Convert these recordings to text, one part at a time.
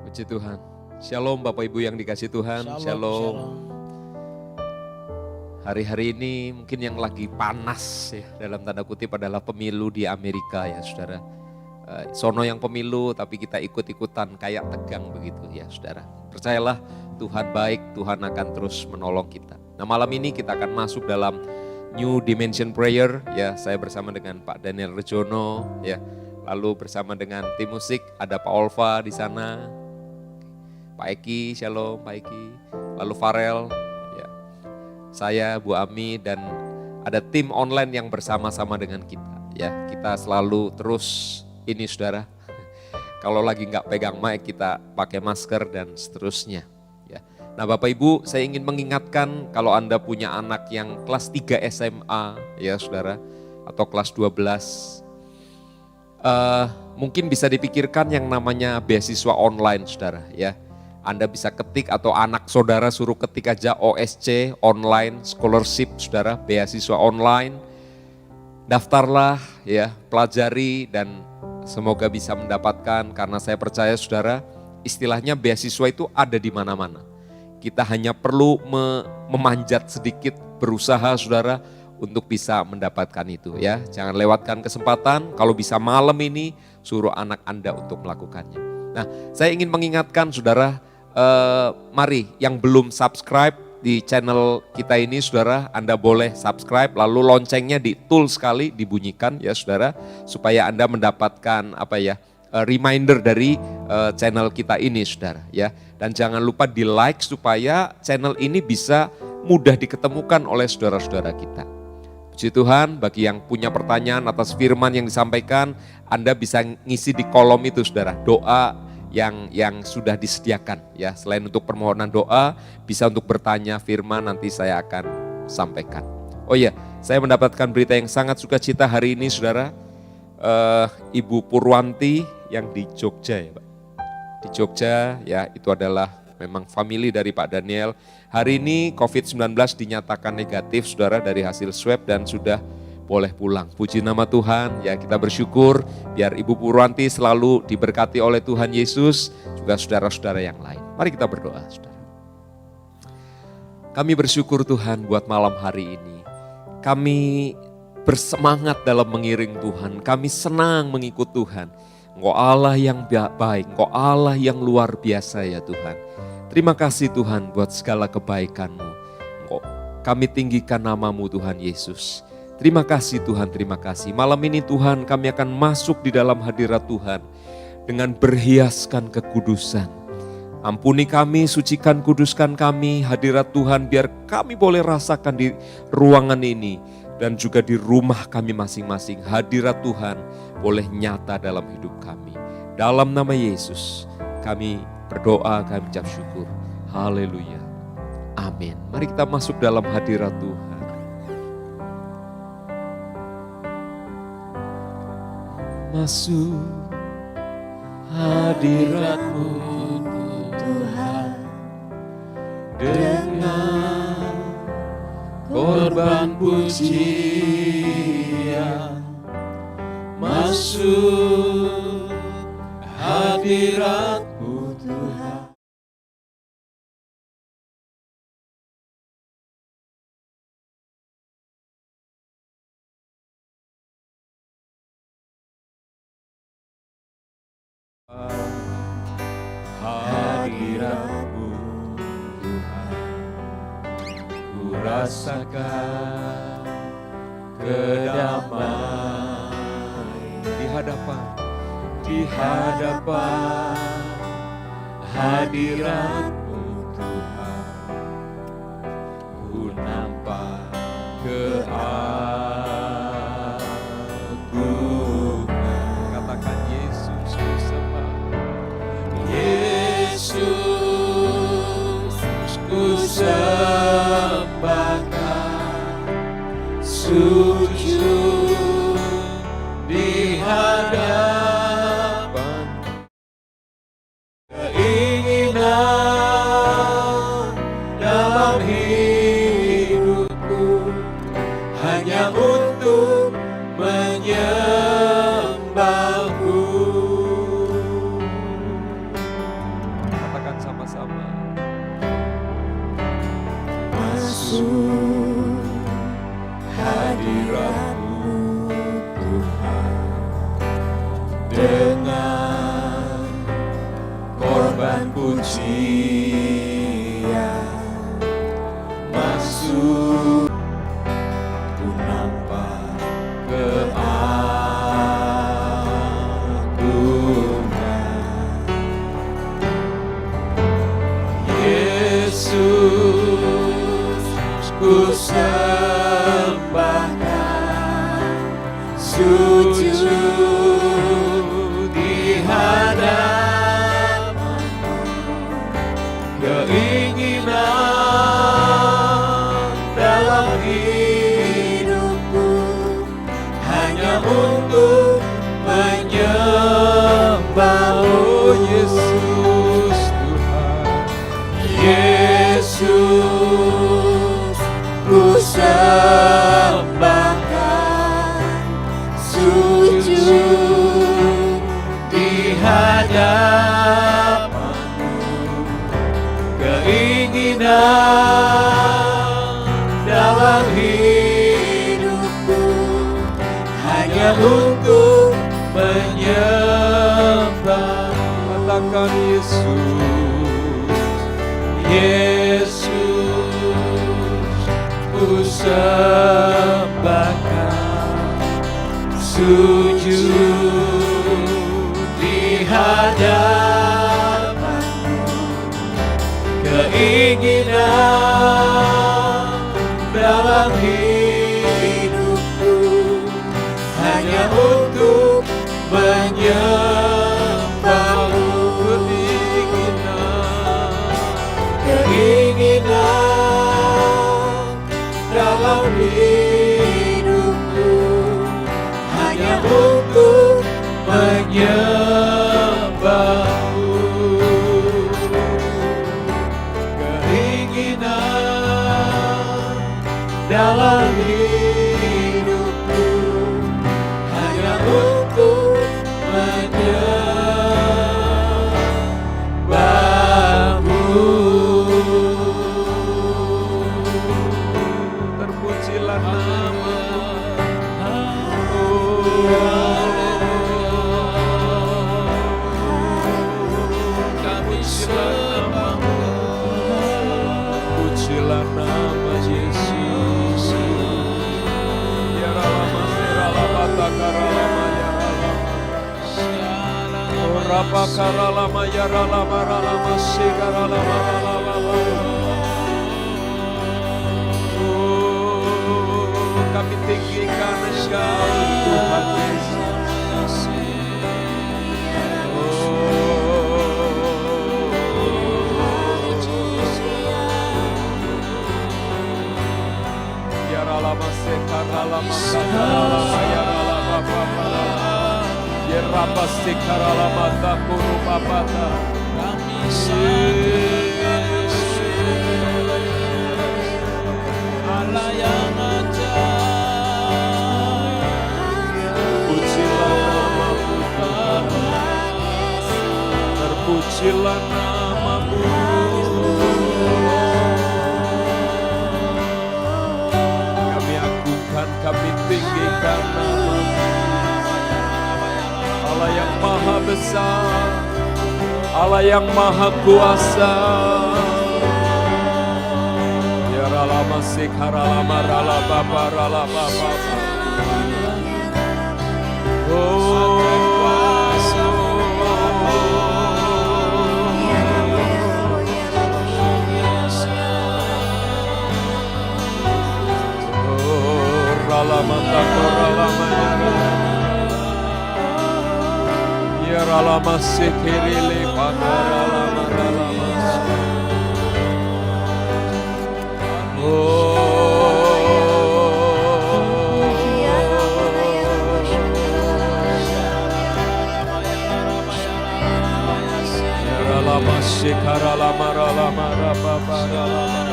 Puji Tuhan. Shalom Bapak Ibu yang dikasih Tuhan. Shalom. Hari-hari ini mungkin yang lagi panas ya dalam tanda kutip adalah pemilu di Amerika ya saudara. Sono yang pemilu tapi kita ikut-ikutan kayak tegang begitu ya saudara. Percayalah Tuhan baik, Tuhan akan terus menolong kita. Nah malam ini kita akan masuk dalam New Dimension Prayer ya. Saya bersama dengan Pak Daniel Rejono ya. Lalu bersama dengan tim musik ada Pak Olva di sana. Pak Eki, shalom Pak Eki. Lalu Farel, ya. Saya, Bu Ami dan ada tim online yang bersama-sama dengan kita. Ya, kita selalu terus ini saudara. Kalau lagi nggak pegang mic kita pakai masker dan seterusnya. Ya. Nah Bapak Ibu saya ingin mengingatkan kalau Anda punya anak yang kelas 3 SMA ya saudara. Atau kelas 12. Mungkin bisa dipikirkan yang namanya beasiswa online saudara ya. Anda bisa ketik atau anak saudara suruh ketik aja OSC online scholarship saudara, beasiswa online. Daftarlah ya, pelajari dan semoga bisa mendapatkan karena saya percaya saudara istilahnya beasiswa itu ada di mana-mana. Kita hanya perlu memanjat sedikit, berusaha saudara untuk bisa mendapatkan itu ya. Jangan lewatkan kesempatan, kalau bisa malam ini suruh anak Anda untuk melakukannya. Nah saya ingin mengingatkan saudara, mari yang belum subscribe di channel kita ini saudara, Anda boleh subscribe lalu loncengnya ditul sekali dibunyikan ya saudara. Supaya Anda mendapatkan reminder dari channel kita ini saudara ya. Dan jangan lupa di like supaya channel ini bisa mudah diketemukan oleh saudara-saudara kita. Puji Tuhan, bagi yang punya pertanyaan atas firman yang disampaikan, Anda bisa ngisi di kolom itu saudara, doa yang sudah disediakan ya. Selain untuk permohonan doa, bisa untuk bertanya firman nanti saya akan sampaikan. Oh iya, saya mendapatkan berita yang sangat sukacita hari ini saudara. Ibu Purwanti yang di Jogja ya Pak. Di Jogja ya, itu adalah memang family dari Pak Daniel. Hari ini COVID-19 dinyatakan negatif saudara dari hasil swab dan sudah boleh pulang. Puji nama Tuhan ya, kita bersyukur biar Ibu Purwanti selalu diberkati oleh Tuhan Yesus, juga saudara-saudara yang lain. Mari kita berdoa saudara. Kami bersyukur Tuhan buat malam hari ini. Kami bersemangat dalam mengiring Tuhan, kami senang mengikut Tuhan. Engkau Allah yang baik, Engkau Allah yang luar biasa ya Tuhan. Terima kasih Tuhan buat segala kebaikan-Mu. Kami tinggikan nama-Mu Tuhan Yesus. Terima kasih Tuhan, terima kasih. Malam ini Tuhan kami akan masuk di dalam hadirat Tuhan dengan berhiaskan kekudusan. Ampuni kami, sucikan, kuduskan kami, hadirat Tuhan biar kami boleh rasakan di ruangan ini dan juga di rumah kami masing-masing. Hadirat Tuhan boleh nyata dalam hidup kami. Dalam nama Yesus kami berdoa, kami ucap syukur. Haleluya. Amin. Mari kita masuk dalam hadirat Tuhan. Masuk hadirat-Mu Tuhan dengan korban pujian. Masuk hadirat-Mu Tuhan. Hadirat-Mu Tuhan, ku rasakan kedamaian di hadapan hadirat-Mu Tuhan. Ku nampak keagungan. Katakan Yesus ku sembah. Yesus ku sembahkan, sujud di hadapan. Keinginan dalam hidupku hanya untuk menyembah-Mu. hadirat-Mu Tuhan, dengan korban pujian masuk ku nampak keagungan Yesus, ku sembahkan sujud di hadapan-Mu, keinginan dalam hidupku hanya untuk menyembah-Mu Yesus Tuhan. Yesus, ku sembahkan sujud di hadapan-Mu, keinginan dalam hidupku hanya untuk menyembah. Katakan Yesus, Yesus, ku sembahkan sujud di hadapan-Mu, keinginan dalam hidupku hanya untuk menyembah-Mu, keinginan dalam hidupku hanya untuk menyembah-Mu, keinginan dalam hidupku hanya untuk menyembah-Mu. Terpujilah nama-Mu, kami sembah-Mu, pujilah nama Yesus. Ya Rama, Rama, Takaralama, Ya Rama, Rapa Karalama, Ya Rama, Rama, Sikaralama, Rama. Kami tinggikan Engkau Tuhan Yesus. Ya Ralama Sekaralama Sakaralama Ya Ralama Bapa Ya Rapa Sekaralama Takuru Bapata Allah yang terpujilah nama-Mu, kami agungkan, kami tinggikan nama-Mu, Allah yang maha besar, Allah yang maha kuasa. Ya Ralama Sikaralama Ralababa Ralababa. Ya Ralama Sikirili Pakaralama Ralama. Ya Ralama Sikaralama Ralama Rababa Ralama.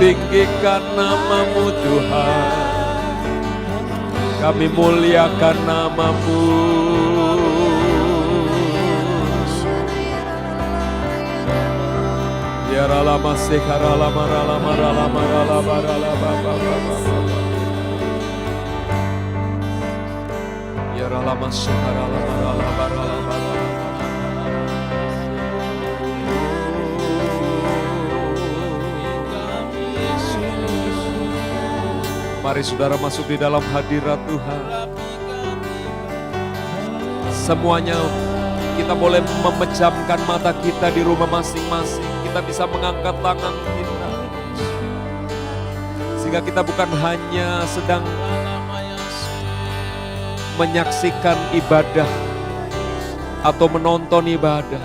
Tinggikan nama-Mu Tuhan, kami muliakan nama-Mu. lama sekara lama lama lama lama lama. Ya lama sekara lama lama lama. Mari saudara masuk di dalam hadirat Tuhan. Semuanya kita boleh memejamkan mata kita di rumah masing-masing. Kita bisa mengangkat tangan kita. Sehingga kita bukan hanya sedang menyaksikan ibadah atau menonton ibadah.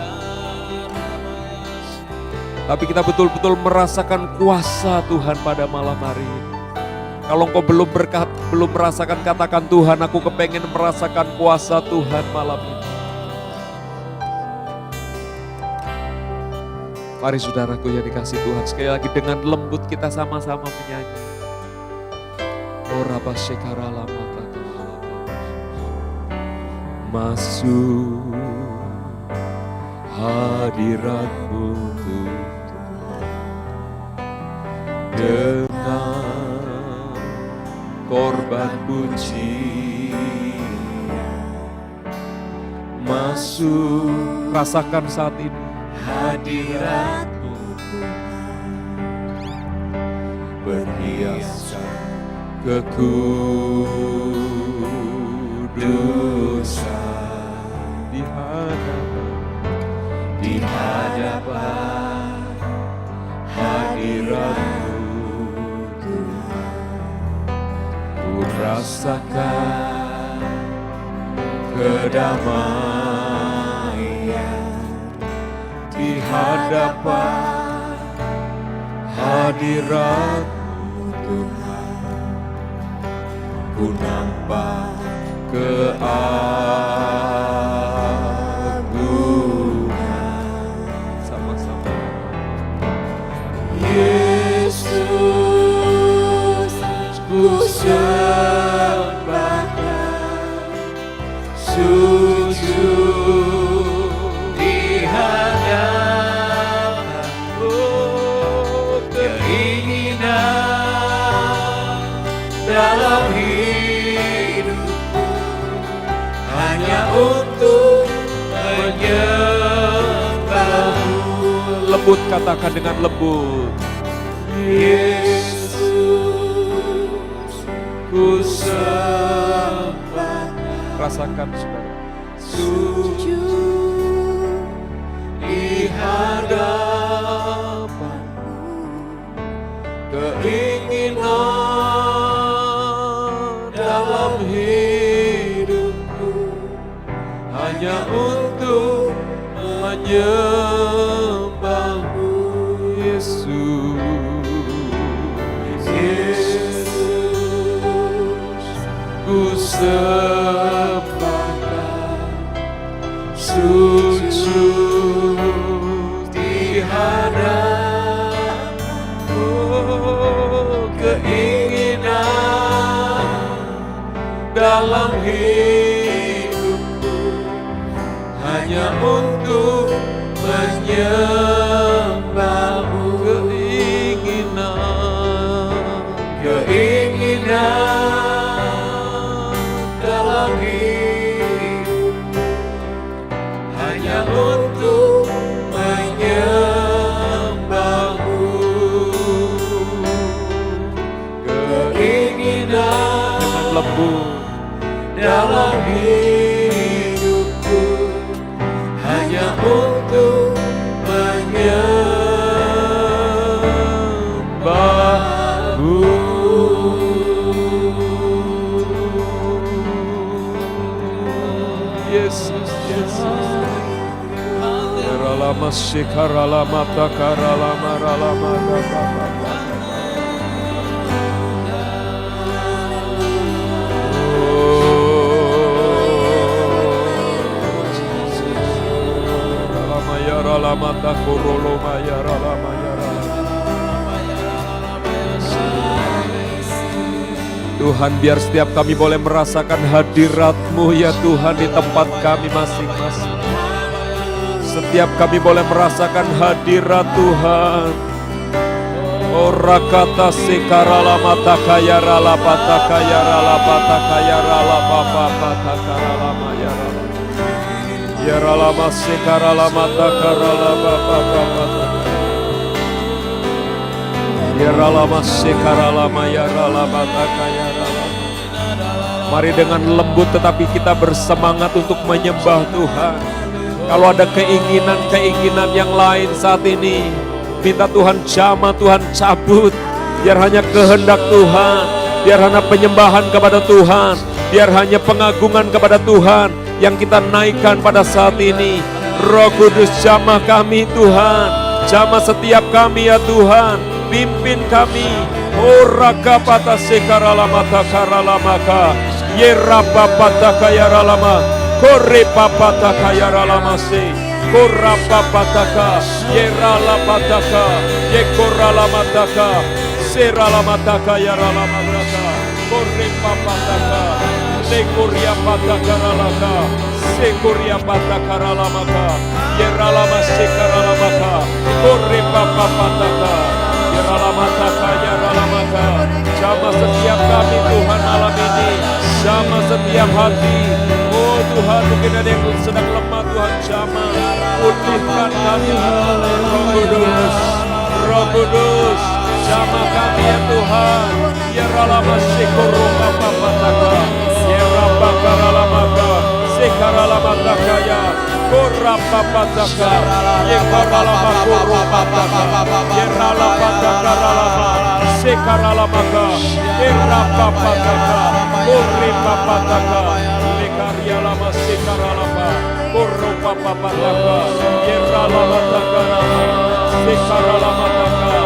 Tapi kita betul-betul merasakan kuasa Tuhan pada malam hari ini. Kalau engkau belum merasakan, katakan Tuhan, aku kepengen merasakan kuasa Tuhan malam ini. Mari saudaraku yang dikasih Tuhan, sekali lagi dengan lembut kita sama-sama menyanyi. Ora basekara lama masuk hadirat-Mu Tuhan dengan korban puji. Masuk, rasakan saat ini hadirat-Mu berhiasan kekudusan. Di hadapan hadirat-Mu Tuhan, ku rasakan kedamaian. Di hadapan hadirat-Mu Tuhan, ku nampak keagungan. Sama-sama. Yesus, ku sembahkan, sujud di hadapan-Mu. Keinginan dalam hidupku hanya untuk menyembah-Mu. Lembut, katakan dengan lembut. Yesus, ku sembah. Rasakan saudara. Sujud di hadapan-Mu. Keinginan dalam hidupku hanya untuk menyembah-Mu. Yesus, Yesus, ku sembahkan, sujud di hadapan-Mu. Keinginan dalam hidupku hanya untuk menyembah-Mu. Keinginan dalam hidupku hanya untuk menyembah-Mu. Keinginan dengan lembut dalam hidupku hanya untuk menyembah-Mu. Yesus, Yesus. Ralama sekaralama takaralama ralama ralama. Ralama ya ralama takuroloma ya ralama ya ralama. Tuhan, biar setiap kami boleh merasakan hadirat-Mu ya Tuhan di tempat kami masing-masing. Setiap kami boleh merasakan hadirat Tuhan Ora kata sekarala mata kaya rala pata kaya rala pata kaya rala papa pata karala maya rala. Ya rala masekarala mata karala papa papa. Ya rala masekarala maya rala pata kaya rala. Mari dengan lembut tetapi kita bersemangat untuk menyembah Tuhan. Kalau ada keinginan-keinginan yang lain saat ini, minta Tuhan jamah, Tuhan cabut. Biar hanya kehendak Tuhan, biar hanya penyembahan kepada Tuhan, biar hanya pengagungan kepada Tuhan yang kita naikkan pada saat ini. Roh Kudus jamah kami Tuhan, jamah setiap kami ya Tuhan, pimpin kami. Ora pata sekarala mata karala maka, yerapa pata kaya ralama, kore pata kaya ralama se. Korapa pataka, yerala pataka, yekorala mataka, serala mataka, yarala mataka, korepa pataka, lekoria pataka ralaka, sekoria pataka ralamaka, yerala masekarala maka, korepa pataka, yerala mataka, yarala maka. Jamah setiap kami Tuhan malam ini, jamah setiap hati. Oh Tuhan, mungkin ada yang sedang lemah, Tuhan jamah. Pulihkan kami, Roh Kudus, Roh Kudus, jamah kami ya Tuhan. Ya ralama sekoroka papataka, ya rabaka ralamaka, sekaralamaka ya, korapa pataka, ya karalama koropa pataka, ya ralapataka ralama, sekaralamaka, ya rabaka pataka, koripa pataka, lekaria lama sekaralama. Koropa papataka, yerala mataka, sekarala mataka.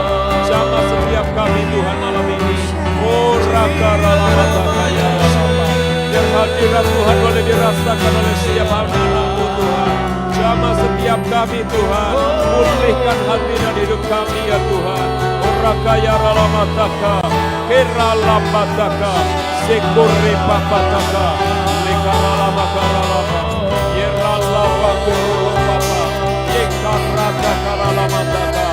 Jamah setiap kami Tuhan malam ini. Oraka rala mataka ya Rama. Biar hadirat Tuhan boleh dirasakan oleh setiap anak-Mu Tuhan. Jamah setiap kami Tuhan. Pulihkan hati dan hidup kami ya Tuhan. Oraka ya rala mataka, kerala mataka, sekore papataka, lekarala makaralama. Yerala pakuru papa, yekarata karala mataka,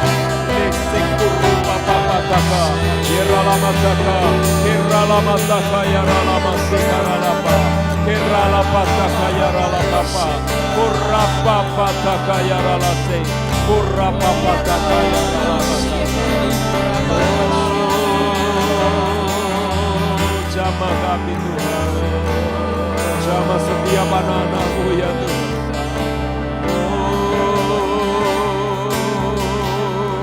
lesekuru papa pataka, yerala mataka, kerala mataka, yarala masekarala pa, kerala pataka, yarala papa, kurapa pataka, yarala se, kurapa pataka, yarala mataka. Jamah kami Tuhan, jamah setiap anak-anak-Mu ya Tuhan.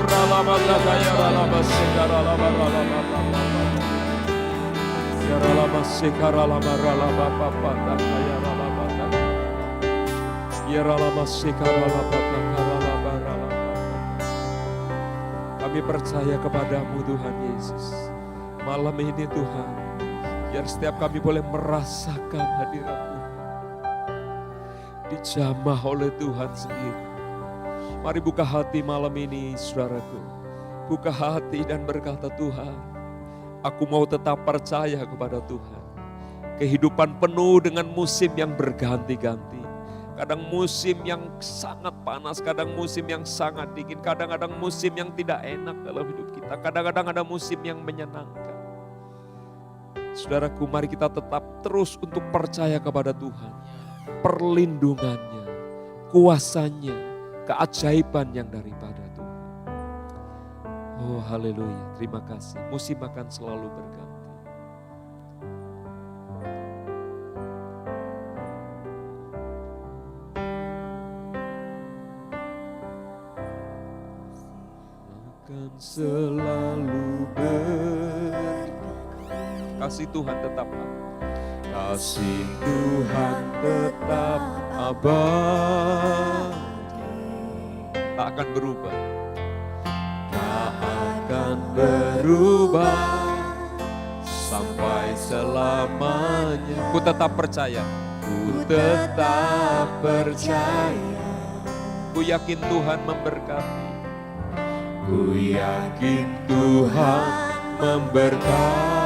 Ralamataka ya ralamaseka ralamaralabapa, ya ralamaseka ralamaralabapapataka ya ralamataka, ya ralamaseka ralapataka ralamaralabapa. Kami percaya kepadamu Tuhan Yesus. Malam ini Tuhan, biar setiap kami boleh merasakan hadirat Tuhan. Dijamah oleh Tuhan sendiri. Mari buka hati malam ini saudaraku. Buka hati dan berkata Tuhan, aku mau tetap percaya kepada Tuhan. Kehidupan penuh dengan musim yang berganti-ganti. Kadang musim yang sangat panas, kadang musim yang sangat dingin, kadang-kadang musim yang tidak enak dalam hidup kita. Kadang-kadang ada musim yang menyenangkan. Saudaraku, mari kita tetap terus untuk percaya kepada Tuhan. Perlindungannya, kuasanya, keajaiban yang daripada Tuhan. Oh haleluya, terima kasih. Musim akan selalu berganti. Akan selalu kasih Tuhan tetap ada. Kasih Tuhan tetap abadi. Tak akan berubah. Tak akan berubah sampai selamanya. Ku tetap percaya. Ku tetap percaya. Ku yakin Tuhan memberkati. Ku yakin Tuhan memberkati.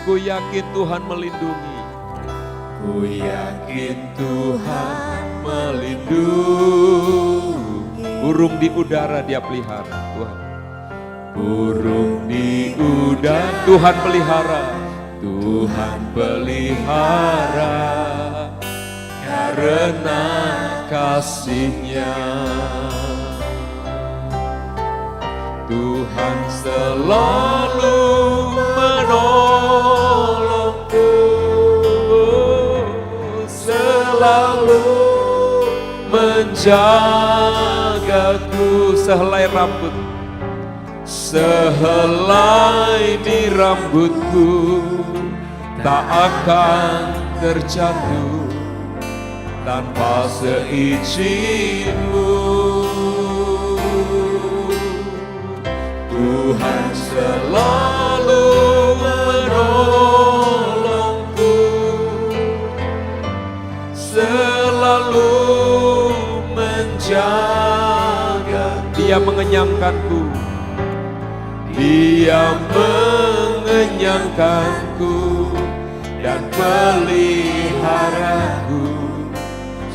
Ku yakin Tuhan melindungi. Ku yakin Tuhan melindungi. Burung di udara Dia pelihara Tuhan. burung di udara. Tuhan pelihara, Tuhan pelihara, karena kasih-Nya. Tuhan selalu menolongku, selalu menjagaku. Sehelai rambut, sehelai di rambutku tak akan terjatuh tanpa seizin-Mu. Tuhan selalu menolongku, selalu menjaga. Dia mengenyangkanku, Dia mengenyangkanku dan peliharaku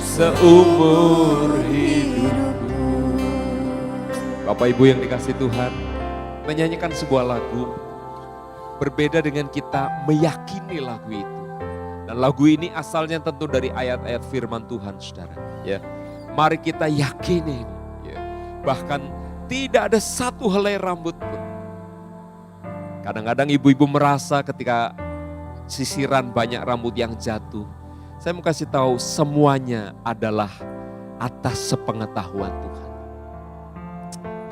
seumur hidupku. Bapak Ibu yang dikasihi Tuhan, menyanyikan sebuah lagu berbeda dengan kita meyakini lagu itu. Dan lagu ini asalnya tentu dari ayat-ayat firman Tuhan, saudara. Ya, mari kita yakini. Ya. Bahkan tidak ada satu helai rambut pun. Kadang-kadang ibu-ibu merasa ketika sisiran banyak rambut yang jatuh. Saya mau kasih tahu semuanya adalah atas sepengetahuan Tuhan.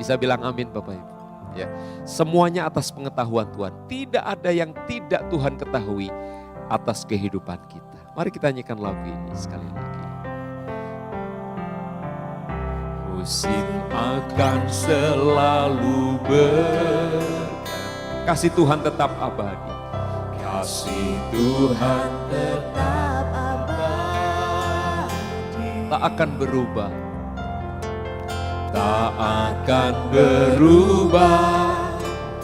Bisa bilang amin Bapak Ibu. Ya, semuanya atas pengetahuan Tuhan. Tidak ada yang tidak Tuhan ketahui atas kehidupan kita. Mari kita nyanyikan lagu ini sekali lagi. Musim akan selalu kasih Tuhan tetap abadi. Kasih Tuhan tetap abadi. Tak akan berubah. Tak akan berubah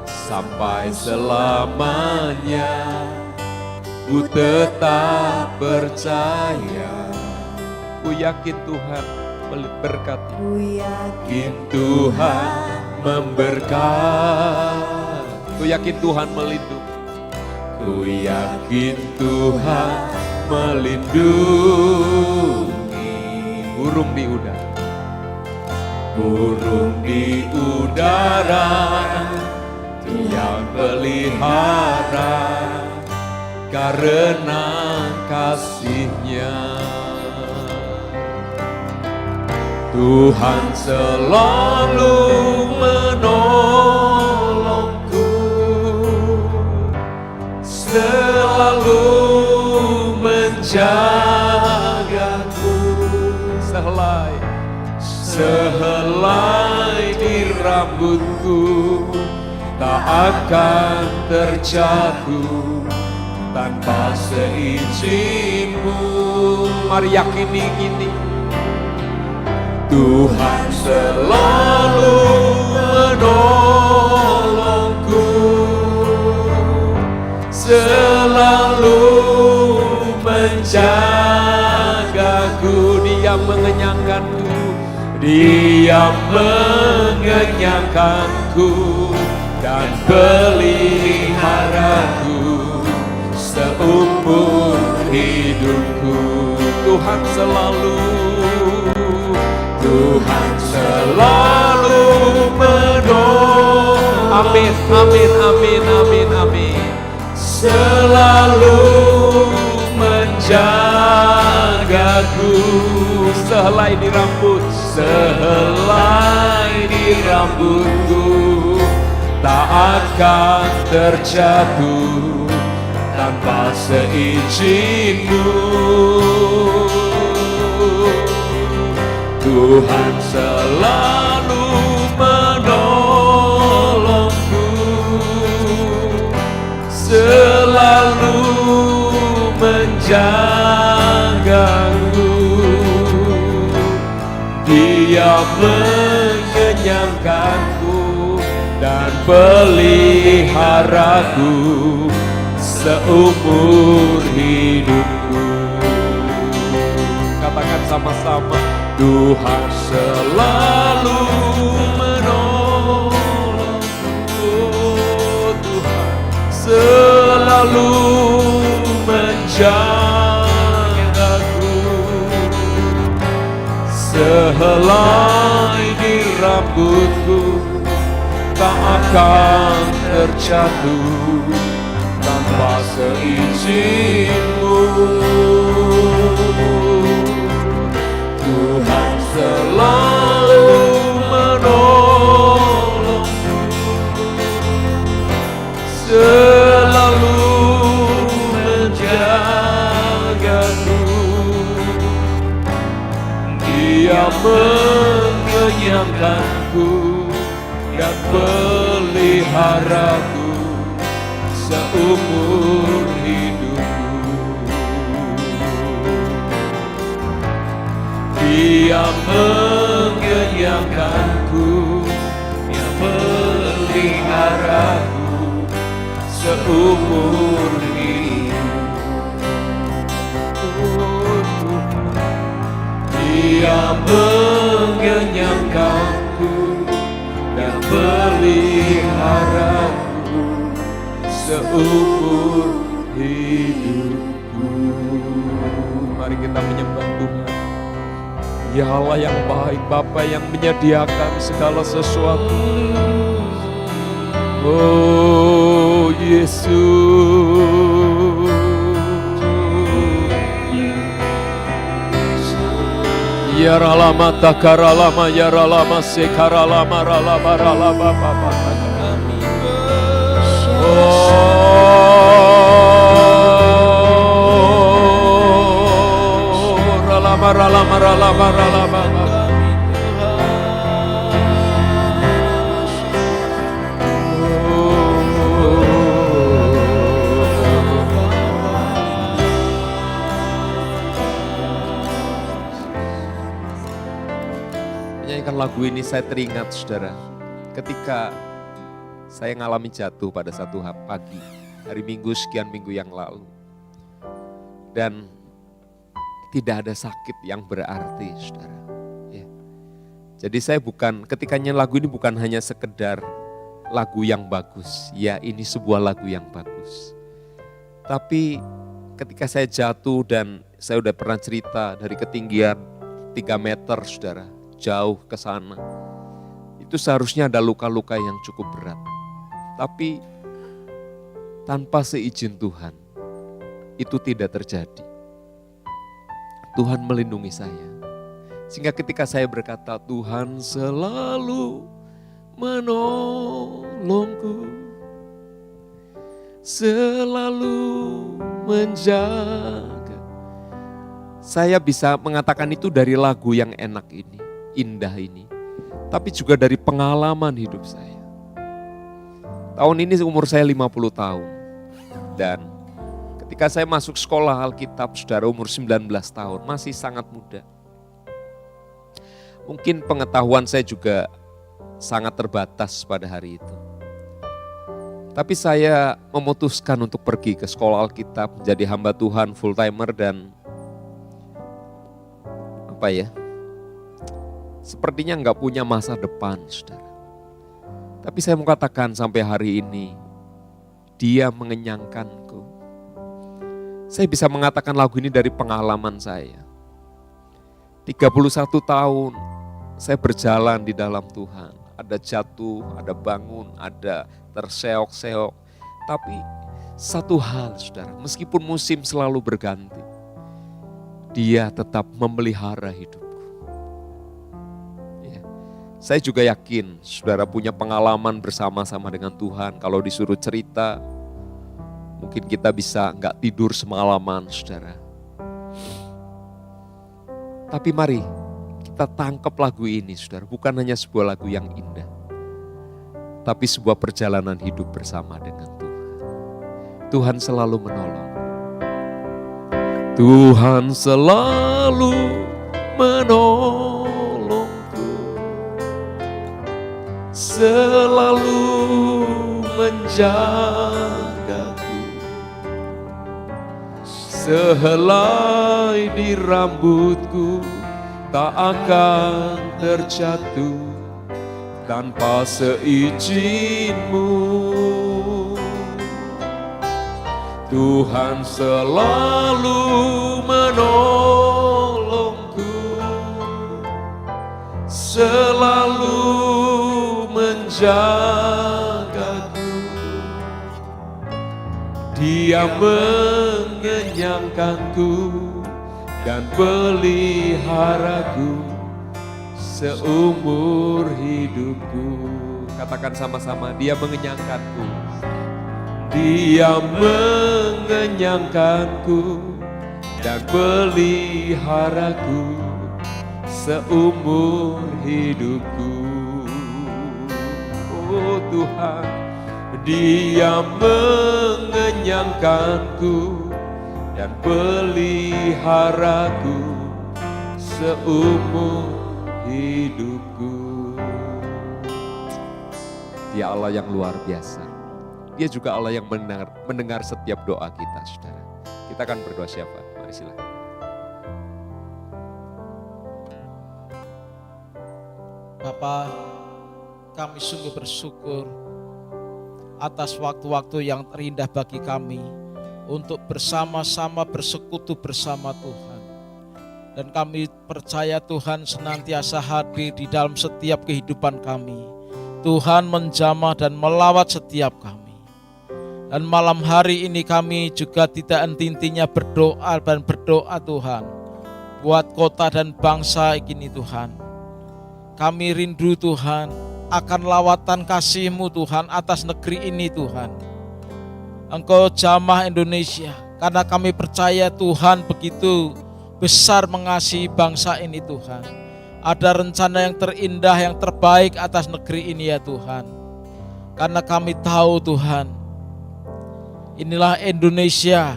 sampai selamanya. Ku tetap percaya. Ku yakin Tuhan memberkati. Ku yakin Tuhan memberkati. Ku yakin Tuhan melindungi. Ku yakin Tuhan melindungi. Burung di udara. Burung di udara Dia pelihara karena kasih-Nya. Tuhan selalu menolongku, selalu menjagaku. Sehelai di rambutku tak akan terjatuh tanpa seizin-Mu. Mari yakini ini. Tuhan selalu menolongku, selalu menjagaku. Dia mengenyangkanku. Dia mengenyangkanku dan peliharaku seumur hidupku. Tuhan selalu menolong. Amin, amin, amin, amin, amin. Selalu menjagaku. Sehelai di rambut, sehelai di rambutku tak akan terjatuh tanpa seizin-Mu. Tuhan selalu menolongku, selalu menjagaku. Dia mengenyangkanku dan peliharaku seumur hidupku. Katakan sama-sama, Tuhan selalu menolongku, sehelai di rambutku tak akan terjatuh tanpa seizin-Mu. Tuhan selalu menolongku, selalu menjagaku. Dia mengenyangkanku dan peliharaku seumur hidupku. Dia mengenyangkanku, Dia peliharaku seumur hidupku. Dia mengenyangkanku dan peliharaku seumur hidupku. Mari kita menyembah Tuhan. Ya Allah yang baik, Bapa yang menyediakan segala sesuatu. Oh Yesus, ya ralama takaralama ya ralama sekaralama ralama ralama bapa. Ralama ralama. Menyanyikan lagu ini saya teringat saudara, ketika saya ngalami jatuh pada satu pagi, hari Minggu sekian minggu yang lalu. Dan tidak ada sakit yang berarti, saudara. Ya. Jadi saya ketika nyanyi lagu ini bukan hanya sekedar lagu yang bagus. Ya, ini sebuah lagu yang bagus. Tapi ketika saya jatuh dan saya udah pernah cerita dari ketinggian 3 meter, saudara, jauh ke sana. Itu seharusnya ada luka-luka yang cukup berat. Tapi tanpa seizin Tuhan, itu tidak terjadi. Tuhan melindungi saya. Sehingga ketika saya berkata, Tuhan selalu menolongku, selalu menjaga. Saya bisa mengatakan itu dari lagu yang enak ini, indah ini. Tapi juga dari pengalaman hidup saya. Tahun ini umur saya 50 tahun. Dan ketika saya masuk sekolah Alkitab, saudara, umur 19 tahun, masih sangat muda. Mungkin pengetahuan saya juga sangat terbatas pada hari itu. Tapi saya memutuskan untuk pergi ke sekolah Alkitab, menjadi hamba Tuhan full timer dan sepertinya enggak punya masa depan, saudara. Tapi saya mau katakan sampai hari ini, Dia mengenyangkanku. Saya bisa mengatakan lagu ini dari pengalaman saya. 31 tahun saya berjalan di dalam Tuhan. Ada jatuh, ada bangun, ada terseok-seok. Tapi satu hal, saudara, meskipun musim selalu berganti, Dia tetap memelihara hidupku. Ya. Saya juga yakin saudara punya pengalaman bersama-sama dengan Tuhan. Kalau disuruh cerita, mungkin kita bisa nggak tidur semalaman, saudara. Tapi mari kita tangkap lagu ini, saudara. Bukan hanya sebuah lagu yang indah, tapi sebuah perjalanan hidup bersama dengan Tuhan. Tuhan selalu menolong. Tuhan selalu menolongku, selalu menjagaku. Sehelai di rambutku tak akan terjatuh tanpa seizin-Mu. Tuhan selalu menolongku, selalu menjagaku. Dia mengenyangkanku dan peliharaku seumur hidupku. Katakan sama-sama, Dia mengenyangkanku. Dia mengenyangkanku dan peliharaku seumur hidupku. Oh Tuhan, Dia mengenyangkanku dan peliharaku seumur hidupku. Dia Allah yang luar biasa. Dia juga Allah yang mendengar setiap doa kita, saudara. Kita akan berdoa siapa? Mari silakan. Bapa, kami sungguh bersyukur atas waktu-waktu yang terindah bagi kami untuk bersama-sama bersekutu bersama Tuhan. Dan kami percaya Tuhan senantiasa hadir di dalam setiap kehidupan kami. Tuhan menjamah dan melawat setiap kami. Dan malam hari ini kami juga tidak henti-hentinya berdoa dan berdoa Tuhan. Buat kota dan bangsa ini Tuhan. Kami rindu Tuhan akan lawatan kasih-Mu Tuhan atas negeri ini Tuhan. Engkau jamah Indonesia karena kami percaya Tuhan begitu besar mengasihi bangsa ini Tuhan. Ada rencana yang terindah, yang terbaik atas negeri ini ya Tuhan. Karena kami tahu Tuhan, inilah Indonesia.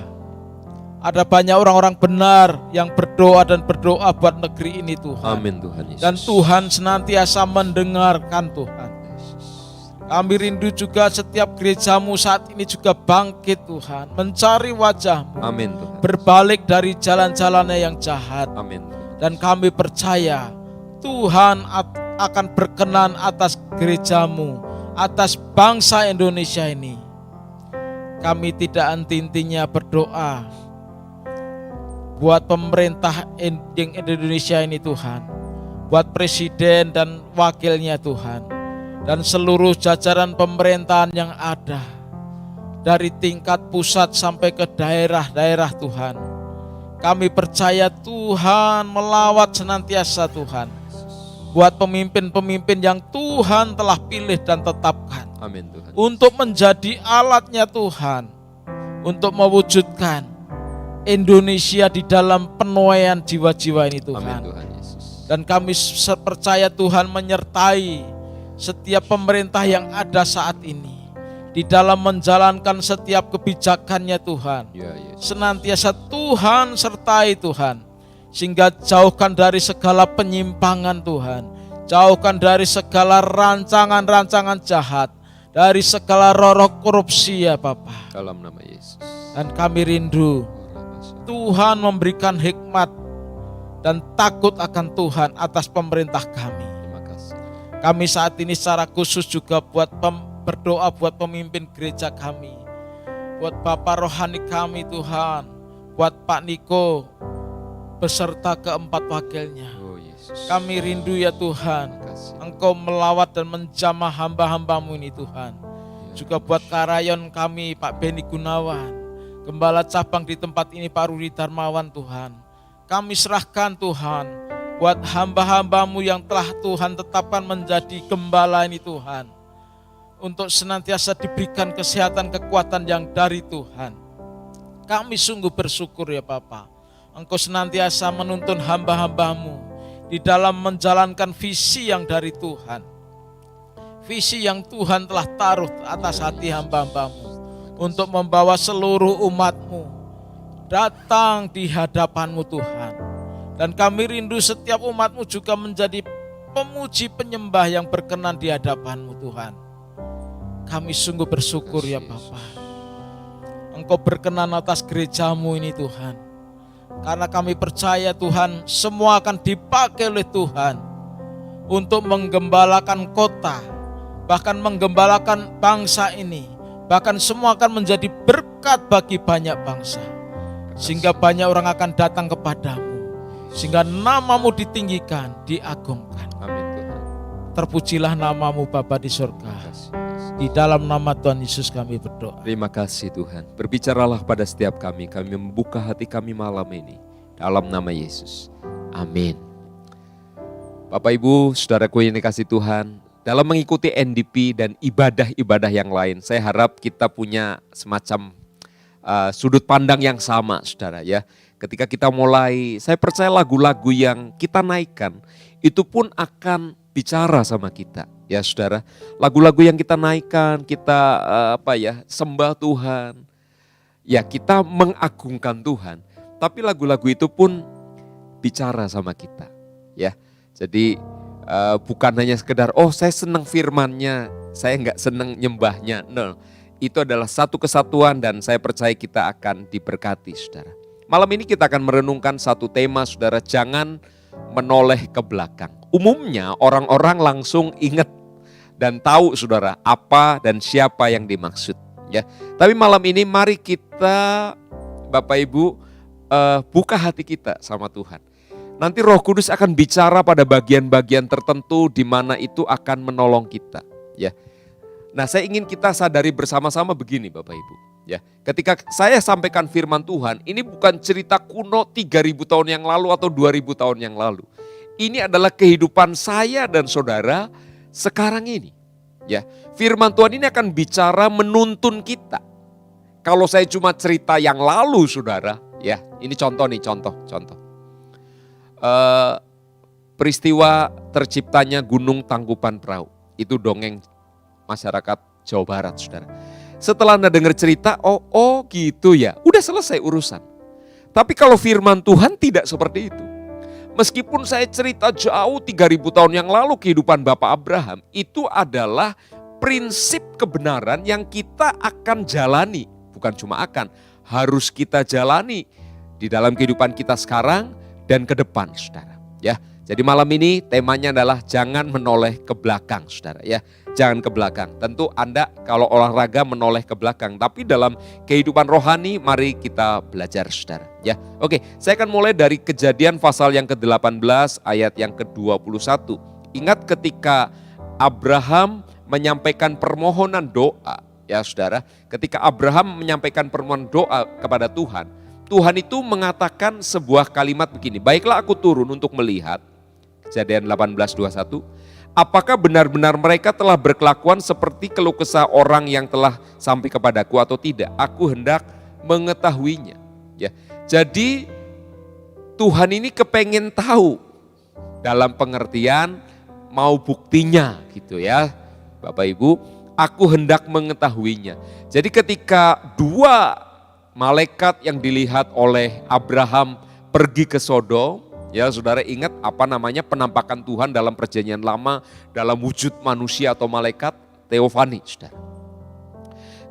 Ada banyak orang-orang benar yang berdoa dan berdoa buat negeri ini Tuhan. Amin Tuhan Yesus. Dan Tuhan senantiasa mendengarkan Tuhan. Kami rindu juga setiap gereja-Mu saat ini juga bangkit Tuhan. Mencari wajah-Mu. Amin Tuhan. Berbalik dari jalan-jalannya yang jahat. Amin. Dan kami percaya Tuhan akan berkenan atas gereja-Mu, atas bangsa Indonesia ini. Kami tidak henti-hentinya berdoa buat pemerintah Indonesia ini Tuhan, buat presiden dan wakilnya Tuhan, dan seluruh jajaran pemerintahan yang ada, dari tingkat pusat sampai ke daerah-daerah Tuhan. Kami percaya Tuhan melawat senantiasa Tuhan, buat pemimpin-pemimpin yang Tuhan telah pilih dan tetapkan. Amin Tuhan. Untuk menjadi alatnya Tuhan, untuk mewujudkan Indonesia di dalam penuaian jiwa-jiwa ini Tuhan. Amin Tuhan Yesus. Dan kami percaya Tuhan menyertai setiap pemerintah yang ada saat ini di dalam menjalankan setiap kebijakannya Tuhan. Ya, Yesus. Senantiasa Tuhan sertai Tuhan, sehingga jauhkan dari segala penyimpangan Tuhan, jauhkan dari segala rancangan-rancangan jahat, dari segala roh korupsi ya Bapa. Dalam nama Yesus. Dan kami rindu Tuhan memberikan hikmat dan takut akan Tuhan atas pemerintah kami. Terima kasih. Kami saat ini secara khusus juga berdoa buat pemimpin gereja kami, buat Bapak rohani kami Tuhan, buat Pak Niko beserta keempat wakilnya. Oh Yesus. Kami rindu ya Tuhan, Terima kasih. Engkau melawat dan menjamah hamba-hamba-Mu ini Tuhan. Juga buat karayon kami Pak Beni Gunawan, Gembala cabang di tempat ini Pak Rudi Darmawan Tuhan. Kami serahkan Tuhan buat hamba-hamba-Mu yang telah Tuhan tetapkan menjadi gembala ini Tuhan. Untuk senantiasa diberikan kesehatan, kekuatan yang dari Tuhan. Kami sungguh bersyukur ya Bapa. Engkau senantiasa menuntun hamba-hamba-Mu di dalam menjalankan visi yang dari Tuhan. Visi yang Tuhan telah taruh atas hati hamba-hamba-Mu untuk membawa seluruh umat-Mu datang di hadapan-Mu Tuhan. Dan kami rindu setiap umat-Mu juga menjadi pemuji penyembah yang berkenan di hadapan-Mu Tuhan. Kami sungguh bersyukur ya Bapa. Engkau berkenan atas gereja-Mu ini Tuhan. Karena kami percaya Tuhan semua akan dipakai oleh Tuhan untuk menggembalakan kota, bahkan menggembalakan bangsa ini, bahkan semua akan menjadi berkat bagi banyak bangsa, sehingga banyak orang akan datang kepadamu. sehingga namamu ditinggikan, diagungkan. Amin Tuhan. Terpujilah namamu Bapa di surga. Di dalam nama Tuhan Yesus kami berdoa. Terima kasih Tuhan. Berbicaralah pada setiap kami membuka hati kami malam ini. Dalam nama Yesus. Amin. Bapak Ibu, saudaraku yang dikasih Tuhan, dalam mengikuti NDP dan ibadah-ibadah yang lain, saya harap kita punya semacam sudut pandang yang sama, saudara ya. Ketika kita mulai, saya percaya lagu-lagu yang kita naikkan, itu pun akan bicara sama kita. Ya saudara, lagu-lagu yang kita naikkan, kita sembah Tuhan, ya kita mengagungkan Tuhan. Tapi lagu-lagu itu pun bicara sama kita, ya. Jadi bukan hanya sekedar, oh saya senang firman-Nya, saya enggak senang nyembahnya. No, itu adalah satu kesatuan dan saya percaya kita akan diberkati, saudara. Malam ini kita akan merenungkan satu tema, saudara, jangan menoleh ke belakang. Umumnya orang-orang langsung ingat dan tahu, saudara, apa dan siapa yang dimaksud. Ya, tapi malam ini mari kita, Bapak Ibu, buka hati kita sama Tuhan. Nanti Roh Kudus akan bicara pada bagian-bagian tertentu di mana itu akan menolong kita. Ya, nah saya ingin kita sadari bersama-sama begini, Bapak Ibu. Ya, ketika saya sampaikan firman Tuhan, ini bukan cerita kuno 3.000 tahun yang lalu atau 2.000 tahun yang lalu. Ini adalah kehidupan saya dan saudara sekarang ini. Ya, firman Tuhan ini akan bicara menuntun kita. Kalau saya cuma cerita yang lalu, saudara, ya, ini contoh nih, contoh. Peristiwa terciptanya Gunung Tangkuban Perahu, itu dongeng masyarakat Jawa Barat, saudara. Setelah Anda dengar cerita, oh gitu ya, udah selesai urusan. Tapi kalau firman Tuhan tidak seperti itu. Meskipun saya cerita jauh 3.000 tahun yang lalu kehidupan Bapak Abraham, itu adalah prinsip kebenaran yang kita akan jalani. Bukan cuma akan, harus kita jalani di dalam kehidupan kita sekarang dan ke depan, saudara. Ya, jadi malam ini temanya adalah jangan menoleh ke belakang, saudara. Ya, jangan ke belakang. Tentu Anda kalau olahraga menoleh ke belakang, tapi dalam kehidupan rohani mari kita belajar, saudara. Ya, oke, saya akan mulai dari Kejadian pasal yang ke-18 ayat yang ke-21. Ingat ketika Abraham menyampaikan permohonan doa, ya saudara, ketika Abraham menyampaikan permohonan doa kepada Tuhan, Tuhan itu mengatakan sebuah kalimat begini, baiklah aku turun untuk melihat, Kejadian 18:21, apakah benar-benar mereka telah berkelakuan seperti keluh kesah orang yang telah sampai kepadaku atau tidak, aku hendak mengetahuinya. Ya, jadi Tuhan ini kepengen tahu dalam pengertian mau buktinya gitu ya Bapak Ibu, aku hendak mengetahuinya. Jadi ketika dua malaikat yang dilihat oleh Abraham pergi ke Sodom, ya saudara ingat apa namanya penampakan Tuhan dalam perjanjian lama dalam wujud manusia atau malaikat, teofani, saudara.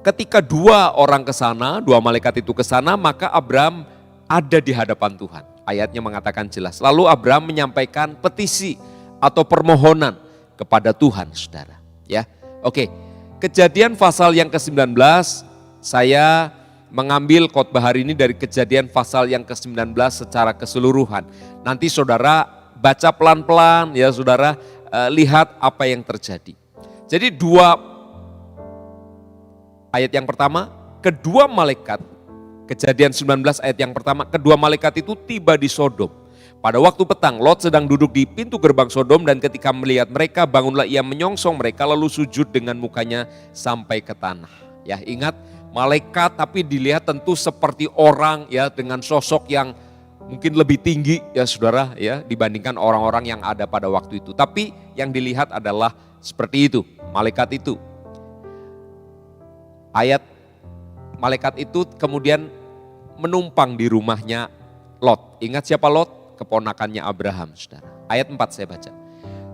Ketika dua orang ke sana, dua malaikat itu ke sana, maka Abraham ada di hadapan Tuhan. Ayatnya mengatakan jelas. Lalu Abraham menyampaikan petisi atau permohonan kepada Tuhan, saudara. Ya, oke. Kejadian pasal yang ke-19, saya mengambil khotbah hari ini dari Kejadian pasal yang ke-19 secara keseluruhan. Nanti saudara baca pelan-pelan, ya saudara, lihat apa yang terjadi. Jadi ayat yang pertama, kedua malaikat, Kejadian 19 ayat yang pertama, kedua malaikat itu tiba di Sodom. Pada waktu petang, Lot sedang duduk di pintu gerbang Sodom dan ketika melihat mereka, bangunlah ia menyongsong mereka lalu sujud dengan mukanya sampai ke tanah. Ya ingat, malaikat tapi dilihat tentu seperti orang ya dengan sosok yang mungkin lebih tinggi ya saudara ya dibandingkan orang-orang yang ada pada waktu itu. Tapi yang dilihat adalah seperti itu, malaikat itu. Malaikat itu kemudian menumpang di rumahnya Lot. Ingat siapa Lot? Keponakannya Abraham, saudara. Ayat 4 saya baca.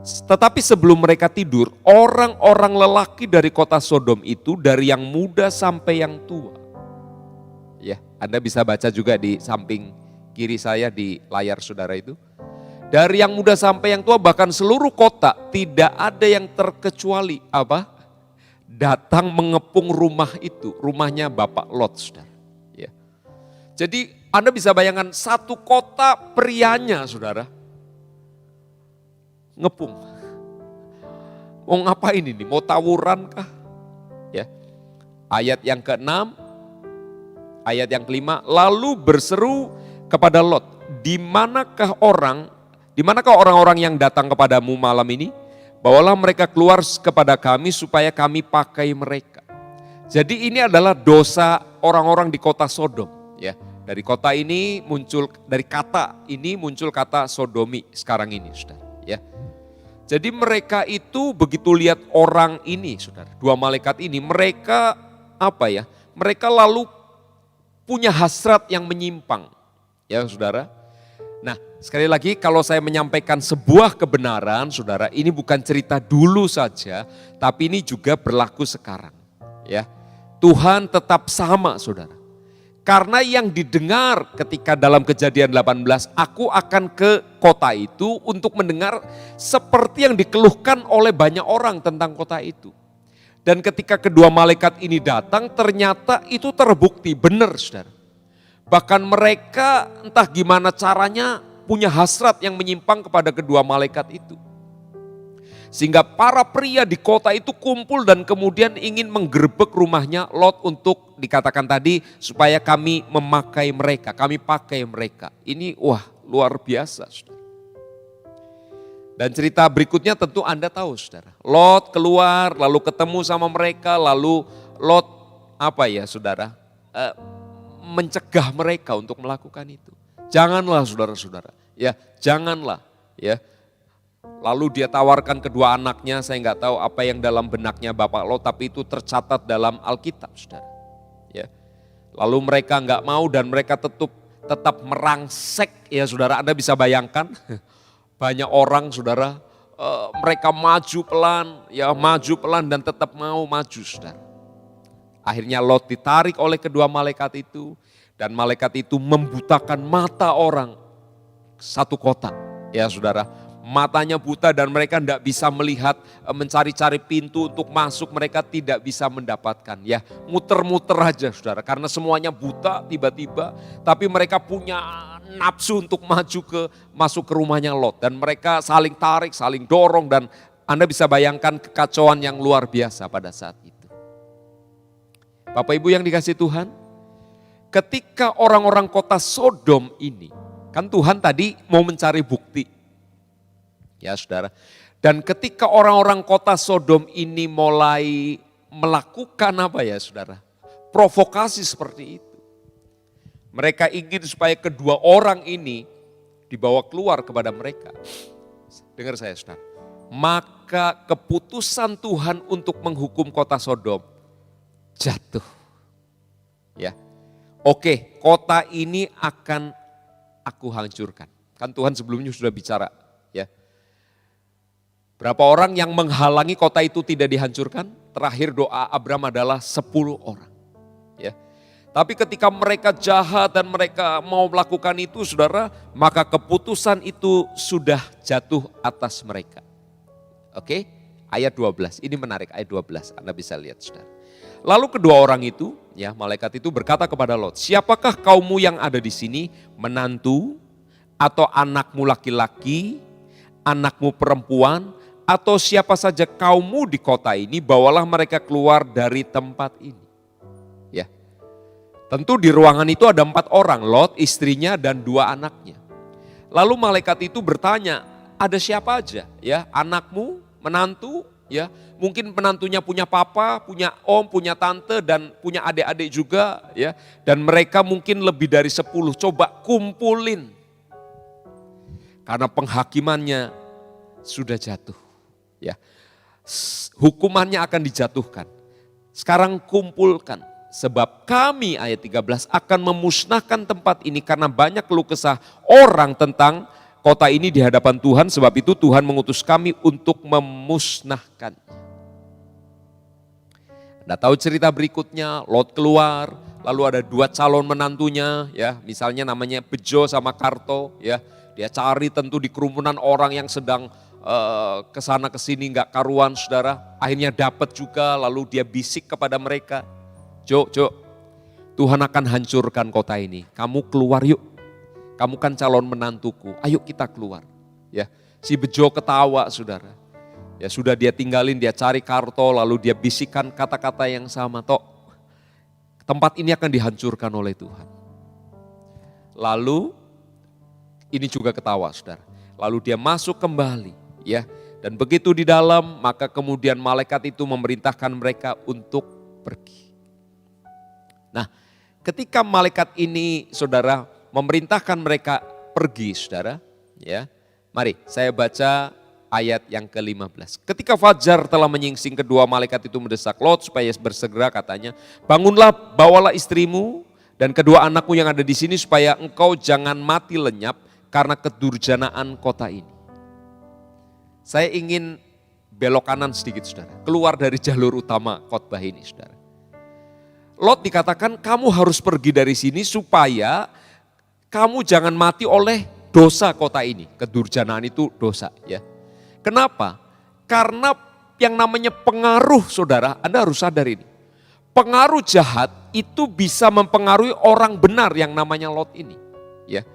Tetapi sebelum mereka tidur, orang-orang lelaki dari kota Sodom itu dari yang muda sampai yang tua. Ya, Anda bisa baca juga di samping kiri saya di layar saudara itu. Dari yang muda sampai yang tua bahkan seluruh kota tidak ada yang terkecuali apa? Datang mengepung rumah itu, rumahnya Bapak Lot, saudara. Ya. Jadi Anda bisa bayangkan satu kota prianya saudara, ngepung. Mau ngapain ini? Mau tawuran kah? Ya. Ayat yang ke-6, ayat yang ke-5, lalu berseru kepada Lot, di manakah orang-orang yang datang kepadamu malam ini? Bawalah mereka keluar kepada kami supaya kami pakai mereka. Jadi ini adalah dosa orang-orang di kota Sodom. Ya, dari kota ini muncul, dari kata ini muncul kata sodomi sekarang ini, saudara. Ya, jadi mereka itu begitu lihat orang ini, saudara, dua malaikat ini, mereka apa ya? Mereka lalu punya hasrat yang menyimpang, ya saudara. Nah, sekali lagi kalau saya menyampaikan sebuah kebenaran, saudara, ini bukan cerita dulu saja, tapi ini juga berlaku sekarang. Ya, Tuhan tetap sama, saudara. Karena yang didengar ketika dalam Kejadian 18, aku akan ke kota itu untuk mendengar seperti yang dikeluhkan oleh banyak orang tentang kota itu. Dan ketika kedua malaikat ini datang, ternyata itu terbukti benar, saudara. Bahkan mereka entah gimana caranya punya hasrat yang menyimpang kepada kedua malaikat itu. Sehingga para pria di kota itu kumpul dan kemudian ingin menggerebek rumahnya Lot untuk dikatakan tadi supaya kami memakai mereka, kami pakai mereka. Ini wah luar biasa, saudara. Dan cerita berikutnya tentu Anda tahu, saudara. Lot keluar lalu ketemu sama mereka, lalu Lot apa ya saudara, mencegah mereka untuk melakukan itu. Janganlah saudara-saudara, ya janganlah ya. Lalu dia tawarkan kedua anaknya, saya nggak tahu apa yang dalam benaknya Bapak Lot, tapi itu tercatat dalam Alkitab, saudara. Ya. Lalu mereka nggak mau dan mereka tetap merangsek, ya saudara. Anda bisa bayangkan, banyak orang saudara, mereka maju pelan dan tetap mau maju, saudara. Akhirnya Lot ditarik oleh kedua malaikat itu, dan malaikat itu membutakan mata orang satu kota, ya saudara. Matanya buta dan mereka tidak bisa melihat, mencari-cari pintu untuk masuk, mereka tidak bisa mendapatkan. Ya, muter-muter aja saudara, karena semuanya buta tiba-tiba, tapi mereka punya nafsu untuk masuk ke rumahnya Lot. Dan mereka saling tarik, saling dorong, dan Anda bisa bayangkan kekacauan yang luar biasa pada saat itu. Bapak Ibu yang dikasih Tuhan, ketika orang-orang kota Sodom ini, kan Tuhan tadi mau mencari bukti. Ya saudara, dan ketika orang-orang kota Sodom ini mulai melakukan apa ya saudara, provokasi seperti itu. Mereka ingin supaya kedua orang ini dibawa keluar kepada mereka. Dengar saya saudara, maka keputusan Tuhan untuk menghukum kota Sodom jatuh. Ya, oke, kota ini akan aku hancurkan. Kan Tuhan sebelumnya sudah bicara, ya. Berapa orang yang menghalangi kota itu tidak dihancurkan? Terakhir doa Abraham adalah 10 orang. Ya. Tapi ketika mereka jahat dan mereka mau melakukan itu saudara, maka keputusan itu sudah jatuh atas mereka. Oke, ayat 12, ini menarik ayat 12, Anda bisa lihat saudara. Lalu kedua orang itu, ya malaikat itu berkata kepada Lot, siapakah kaummu yang ada di sini, menantu atau anakmu laki-laki, anakmu perempuan, atau siapa saja kaummu di kota ini, bawalah mereka keluar dari tempat ini. Ya, tentu di ruangan itu ada 4 orang, Lot, istrinya dan 2 anaknya. Lalu malaikat itu bertanya, ada siapa aja? Ya, anakmu, menantu, ya, mungkin penantunya punya papa, punya om, punya tante, dan punya adik-adik juga, ya, dan mereka mungkin lebih dari 10. Coba kumpulin, karena penghakimannya sudah jatuh. Ya, hukumannya akan dijatuhkan. Sekarang kumpulkan, sebab kami ayat 13 akan memusnahkan tempat ini karena banyak keluh kesah orang tentang kota ini di hadapan Tuhan, sebab itu Tuhan mengutus kami untuk memusnahkan. Anda tahu cerita berikutnya, Lot keluar, lalu ada 2 calon menantunya, ya, misalnya namanya Bejo sama Karto, ya, dia cari tentu di kerumunan orang yang sedang kesana kesini nggak karuan saudara, akhirnya dapat juga, lalu dia bisik kepada mereka, Jo, Tuhan akan hancurkan kota ini. Kamu keluar yuk. Kamu kan calon menantuku. Ayo kita keluar. Ya, si bejo ketawa saudara. Ya sudah dia tinggalin, dia cari Karto, lalu dia bisikan kata-kata yang sama. Tok, tempat ini akan dihancurkan oleh Tuhan. Lalu ini juga ketawa saudara. Lalu dia masuk kembali. Ya, dan begitu di dalam, maka kemudian malaikat itu memerintahkan mereka untuk pergi. Nah, ketika malaikat ini saudara memerintahkan mereka pergi saudara, ya. Mari saya baca ayat yang ke-15. Ketika fajar telah menyingsing, kedua malaikat itu mendesak Lot supaya bersegera, katanya, bangunlah, bawalah istrimu dan kedua anakmu yang ada di sini supaya engkau jangan mati lenyap karena kedurjanaan kota ini. Saya ingin belok kanan sedikit saudara, keluar dari jalur utama khotbah ini saudara. Lot dikatakan kamu harus pergi dari sini supaya kamu jangan mati oleh dosa kota ini. Kedurjanaan itu dosa ya. Kenapa? Karena yang namanya pengaruh saudara, Anda harus sadar ini. Pengaruh jahat itu bisa mempengaruhi orang benar yang namanya Lot ini. Ya.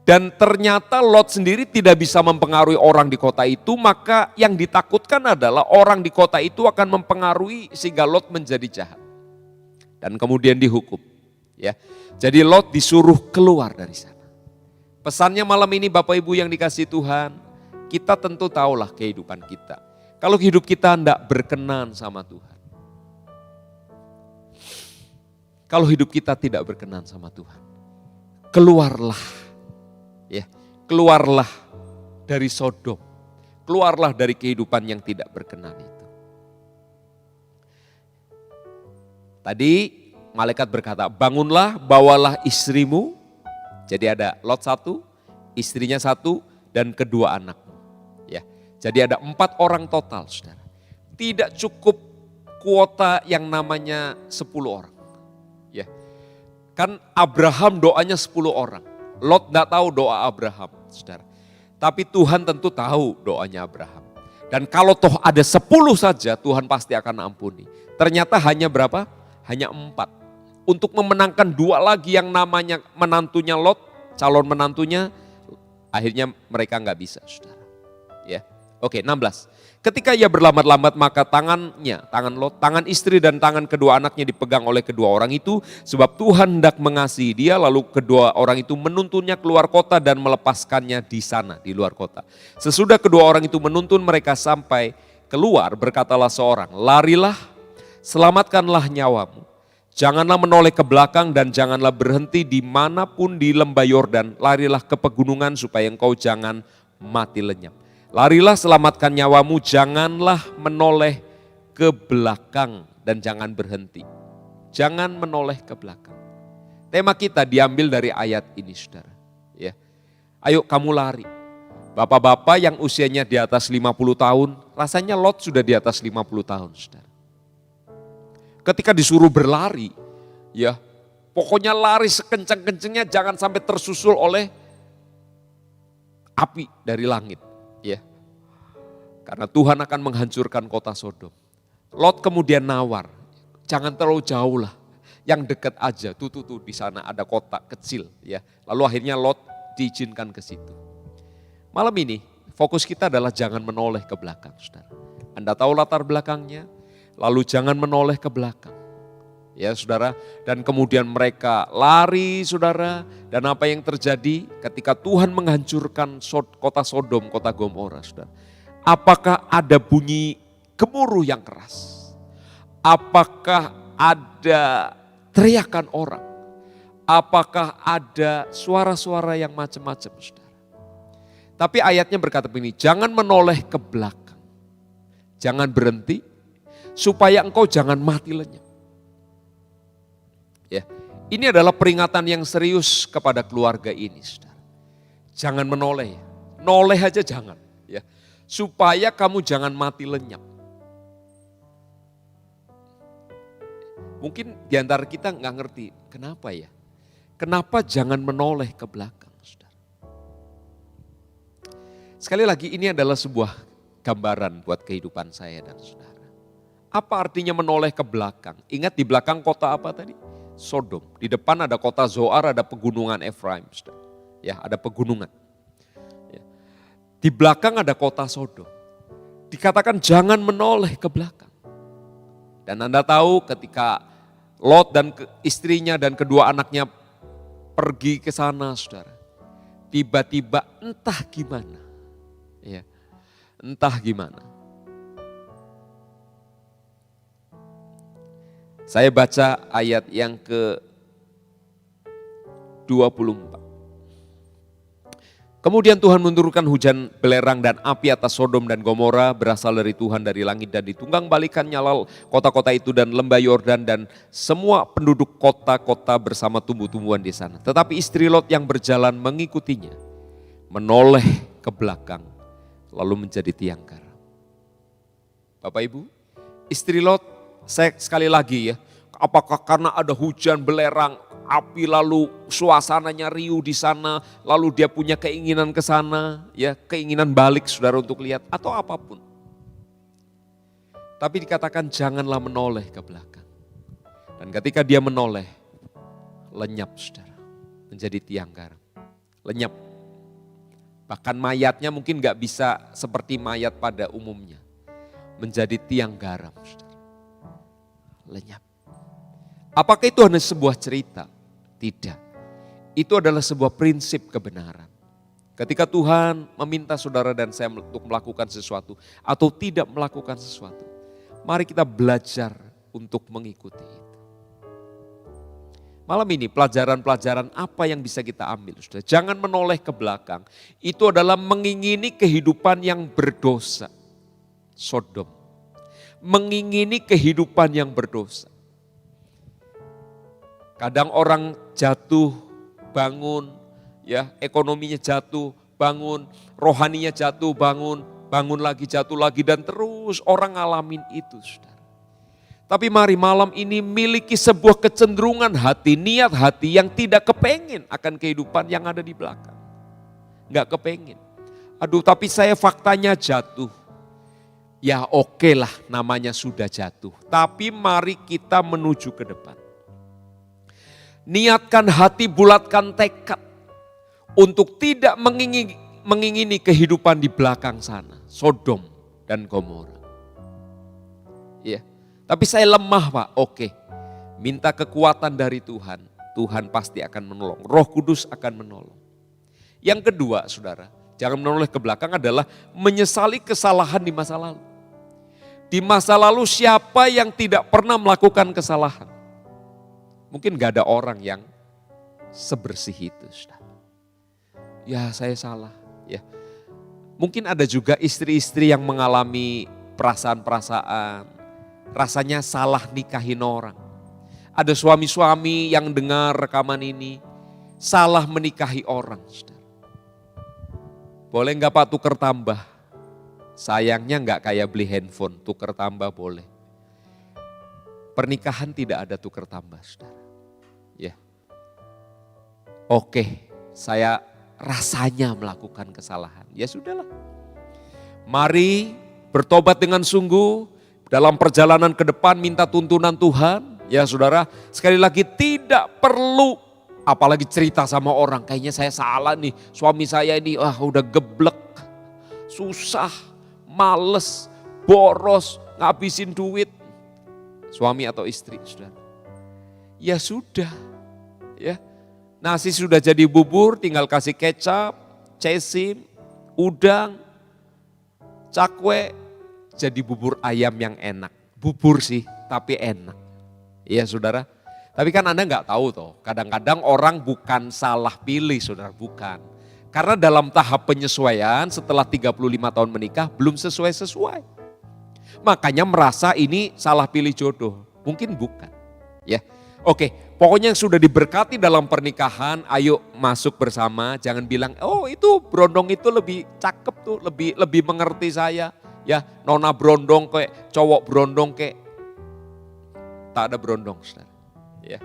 Dan ternyata Lot sendiri tidak bisa mempengaruhi orang di kota itu, maka yang ditakutkan adalah orang di kota itu akan mempengaruhi sehingga Lot menjadi jahat. Dan kemudian dihukum. Ya. Jadi Lot disuruh keluar dari sana. Pesannya malam ini Bapak Ibu yang dikasihi Tuhan, kita tentu tahulah kehidupan kita. Kalau hidup kita tidak berkenan sama Tuhan. Kalau hidup kita tidak berkenan sama Tuhan, keluarlah. Ya, keluarlah dari Sodom. Keluarlah dari kehidupan yang tidak berkenan itu. Tadi malaikat berkata, bangunlah, bawalah istrimu. Jadi ada Lot 1, istrinya 1, dan kedua anakmu. Ya, jadi ada 4 orang total, saudara. Tidak cukup kuota yang namanya 10 orang. Ya, kan Abraham doanya 10 orang. Lot tidak tahu doa Abraham, saudara. Tapi Tuhan tentu tahu doanya Abraham. Dan kalau toh ada 10 saja, Tuhan pasti akan ampuni. Ternyata hanya berapa? Hanya 4. Untuk memenangkan 2 lagi yang namanya menantunya Lot, calon menantunya, akhirnya mereka nggak bisa, saudara. Ya, oke, 16. Ketika ia berlambat-lambat, maka tangannya, tangan Lot, tangan istri dan tangan kedua anaknya dipegang oleh kedua orang itu, sebab Tuhan hendak mengasihi dia. Lalu kedua orang itu menuntunnya keluar kota dan melepaskannya di sana, di luar kota. Sesudah kedua orang itu menuntun mereka sampai keluar, berkatalah seorang, larilah, selamatkanlah nyawamu. Janganlah menoleh ke belakang dan janganlah berhenti dimanapun di lembah Yordan. Larilah ke pegunungan supaya engkau jangan mati lenyap. Larilah, selamatkan nyawamu, janganlah menoleh ke belakang dan jangan berhenti. Jangan menoleh ke belakang. Tema kita diambil dari ayat ini, saudara. Ya. Ayo kamu lari. Bapak-bapak yang usianya di atas 50 tahun, rasanya Lot sudah di atas 50 tahun, saudara. Ketika disuruh berlari, ya pokoknya lari sekencang-kencangnya, jangan sampai tersusul oleh api dari langit. Ya, karena Tuhan akan menghancurkan kota Sodom. Lot kemudian nawar, jangan terlalu jauh lah, yang dekat aja. Tuh di sana ada kota kecil, ya. Lalu akhirnya Lot diizinkan ke situ. Malam ini fokus kita adalah jangan menoleh ke belakang, saudara. Anda tahu latar belakangnya, lalu jangan menoleh ke belakang. Ya saudara, dan kemudian mereka lari saudara, dan apa yang terjadi ketika Tuhan menghancurkan kota Sodom, kota Gomora saudara. Apakah ada bunyi gemuruh yang keras? Apakah ada teriakan orang? Apakah ada suara-suara yang macam-macam saudara? Tapi ayatnya berkata begini, jangan menoleh ke belakang. Jangan berhenti, supaya engkau jangan mati lenyap. Ya, ini adalah peringatan yang serius kepada keluarga ini, saudara. Jangan menoleh, noleh aja jangan, ya, supaya kamu jangan mati lenyap. Mungkin di antara kita nggak ngerti, kenapa ya? Kenapa jangan menoleh ke belakang, saudara? Sekali lagi ini adalah sebuah gambaran buat kehidupan saya dan saudara. Apa artinya menoleh ke belakang? Ingat di belakang kota apa tadi? Sodom. Di depan ada kota Zoar, ada pegunungan Efraim. Ya, ada pegunungan. Ya. Di belakang ada kota Sodom. Dikatakan jangan menoleh ke belakang. Dan Anda tahu ketika Lot dan istrinya dan kedua anaknya pergi ke sana, saudara. Tiba-tiba entah gimana. Ya, entah gimana. Saya baca ayat yang ke-24. Kemudian Tuhan menurunkan hujan belerang dan api atas Sodom dan Gomora berasal dari Tuhan dari langit dan ditunggang balikan nyala kota-kota itu dan lembah Yordan dan semua penduduk kota-kota bersama tumbuh-tumbuhan di sana. Tetapi istri Lot yang berjalan mengikutinya menoleh ke belakang lalu menjadi tiang garam. Bapak Ibu, istri Lot, saya sekali lagi ya, apakah karena ada hujan belerang, api lalu suasananya riuh di sana, lalu dia punya keinginan ke sana, ya keinginan balik saudara untuk lihat atau apapun. Tapi dikatakan janganlah menoleh ke belakang. Dan ketika dia menoleh, lenyap saudara, menjadi tiang garam, lenyap. Bahkan mayatnya mungkin gak bisa seperti mayat pada umumnya, menjadi tiang garam saudara, lenyap. Apakah itu hanya sebuah cerita? Tidak. Itu adalah sebuah prinsip kebenaran. Ketika Tuhan meminta saudara dan saya untuk melakukan sesuatu atau tidak melakukan sesuatu, mari kita belajar untuk mengikuti itu. Malam ini pelajaran-pelajaran apa yang bisa kita ambil? Saudara? Jangan menoleh ke belakang. Itu adalah mengingini kehidupan yang berdosa. Sodom. Mengingini kehidupan yang berdosa. Kadang orang jatuh, bangun, ya ekonominya jatuh, bangun, rohaninya jatuh, bangun, bangun lagi, jatuh lagi dan terus orang ngalamin itu, saudara. Tapi mari malam ini miliki sebuah kecenderungan hati, niat hati yang tidak kepengen akan kehidupan yang ada di belakang. Enggak kepengen. Aduh tapi saya faktanya jatuh. Ya oke lah namanya sudah jatuh. Tapi mari kita menuju ke depan. Niatkan hati, bulatkan tekad untuk tidak mengingini kehidupan di belakang sana. Sodom dan Gomora. Ya, tapi saya lemah Pak, oke. Minta kekuatan dari Tuhan, Tuhan pasti akan menolong. Roh Kudus akan menolong. Yang kedua saudara, jangan menoleh ke belakang adalah menyesali kesalahan di masa lalu. Di masa lalu siapa yang tidak pernah melakukan kesalahan? Mungkin gak ada orang yang sebersih itu. Saudara. Ya saya salah. Ya. Mungkin ada juga istri-istri yang mengalami perasaan-perasaan. Rasanya salah nikahin orang. Ada suami-suami yang dengar rekaman ini. Salah menikahi orang. Saudara. Boleh gak Pak tuker tambah? Sayangnya gak kayak beli handphone. Tuker tambah boleh. Pernikahan tidak ada tuker tambah saudara. Ya. Oke, saya rasanya melakukan kesalahan. Ya sudahlah. Mari bertobat dengan sungguh dalam perjalanan ke depan minta tuntunan Tuhan. Ya saudara, sekali lagi tidak perlu apalagi cerita sama orang. Kayaknya saya salah nih, suami saya ini udah geblek, susah, males, boros, ngabisin duit. Suami atau istri saudara. Ya sudah, ya nasi sudah jadi bubur, tinggal kasih kecap, cesim, udang, cakwe, jadi bubur ayam yang enak. Bubur sih, tapi enak. Iya saudara, tapi kan Anda nggak tahu toh, kadang-kadang orang bukan salah pilih saudara, bukan. Karena dalam tahap penyesuaian setelah 35 tahun menikah belum sesuai-sesuai. Makanya merasa ini salah pilih jodoh, mungkin bukan. Ya. Oke, pokoknya yang sudah diberkati dalam pernikahan, ayo masuk bersama. Jangan bilang, oh itu Brondong itu lebih cakep tuh, lebih mengerti saya. Ya, nona Brondong kayak cowok Brondong kayak. Tak ada Brondong, saudara. Ya.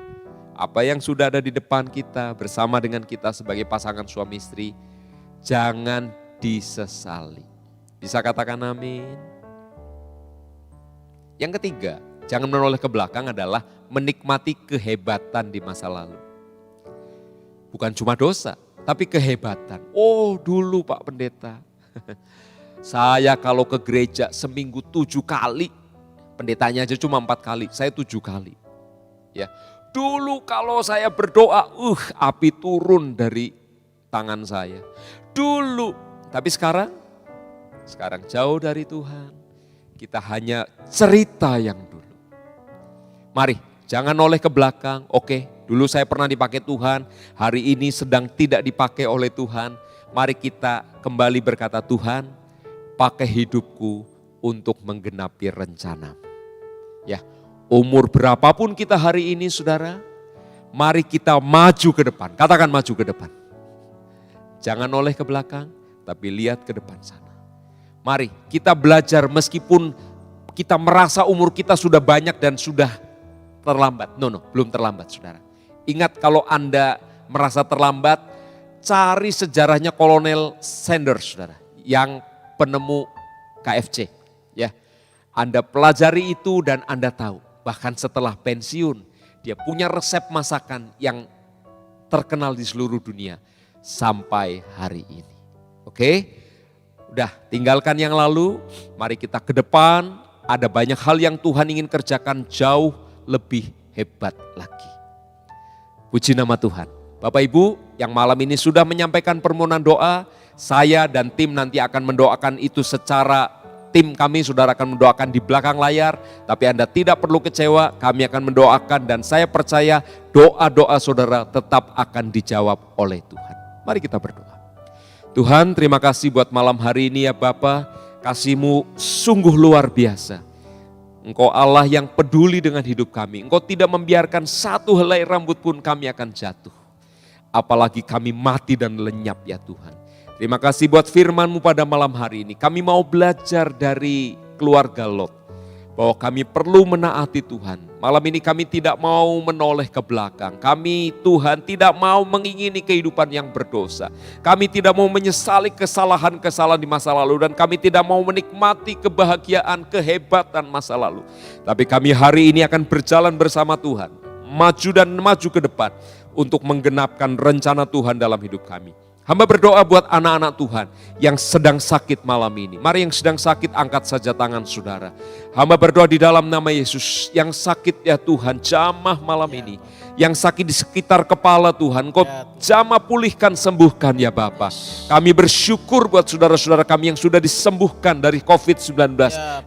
Apa yang sudah ada di depan kita bersama dengan kita sebagai pasangan suami istri, jangan disesali. Bisa katakan amin. Yang ketiga, Jangan menoleh ke belakang adalah menikmati kehebatan di masa lalu. Bukan cuma dosa, tapi kehebatan. Oh dulu Pak Pendeta, saya kalau ke gereja seminggu 7 kali, pendetanya aja cuma 4 kali, saya 7 kali. Ya, dulu kalau saya berdoa, api turun dari tangan saya. Dulu, tapi sekarang jauh dari Tuhan. Kita hanya cerita yang dulu. Mari, jangan noleh ke belakang. Oke, dulu saya pernah dipakai Tuhan, hari ini sedang tidak dipakai oleh Tuhan. Mari kita kembali berkata, Tuhan, pakai hidupku untuk menggenapi rencana. Ya, umur berapapun kita hari ini saudara, mari kita maju ke depan. Katakan maju ke depan. Jangan noleh ke belakang, tapi lihat ke depan sana. Mari kita belajar meskipun kita merasa umur kita sudah banyak dan sudah terlambat. Belum terlambat saudara. Ingat kalau Anda merasa terlambat, cari sejarahnya Kolonel Sanders saudara, yang penemu KFC. Ya, Anda pelajari itu dan Anda tahu, bahkan setelah pensiun, dia punya resep masakan yang terkenal di seluruh dunia sampai hari ini. Oke, udah tinggalkan yang lalu, mari kita ke depan, ada banyak hal yang Tuhan ingin kerjakan jauh lebih hebat lagi. Puji nama Tuhan. Bapak Ibu yang malam ini sudah menyampaikan permohonan doa, saya dan tim nanti akan mendoakan itu secara tim kami, saudara akan mendoakan di belakang layar, tapi Anda tidak perlu kecewa, kami akan mendoakan dan saya percaya doa-doa saudara tetap akan dijawab oleh Tuhan. Mari kita berdoa. Tuhan, terima kasih buat malam hari ini ya Bapa, kasih-Mu sungguh luar biasa. Engkau Allah yang peduli dengan hidup kami. Engkau tidak membiarkan satu helai rambut pun kami akan jatuh. Apalagi kami mati dan lenyap ya Tuhan. Terima kasih buat firman-Mu pada malam hari ini. Kami mau belajar dari keluarga Lot. Bahwa kami perlu menaati Tuhan. Malam ini kami tidak mau menoleh ke belakang. Kami Tuhan tidak mau mengingini kehidupan yang berdosa. Kami tidak mau menyesali kesalahan-kesalahan di masa lalu. Dan kami tidak mau menikmati kebahagiaan, kehebatan masa lalu. Tapi kami hari ini akan berjalan bersama Tuhan. Maju dan maju ke depan untuk menggenapkan rencana Tuhan dalam hidup kami. Hamba berdoa buat anak-anak Tuhan yang sedang sakit malam ini. Mari yang sedang sakit angkat saja tangan saudara. Hamba berdoa di dalam nama Yesus. Yang sakit ya Tuhan jamah malam ini. Yang sakit di sekitar kepala Tuhan, Kau jamah pulihkan, sembuhkan ya Bapa. Kami bersyukur buat saudara-saudara kami yang sudah disembuhkan dari COVID-19.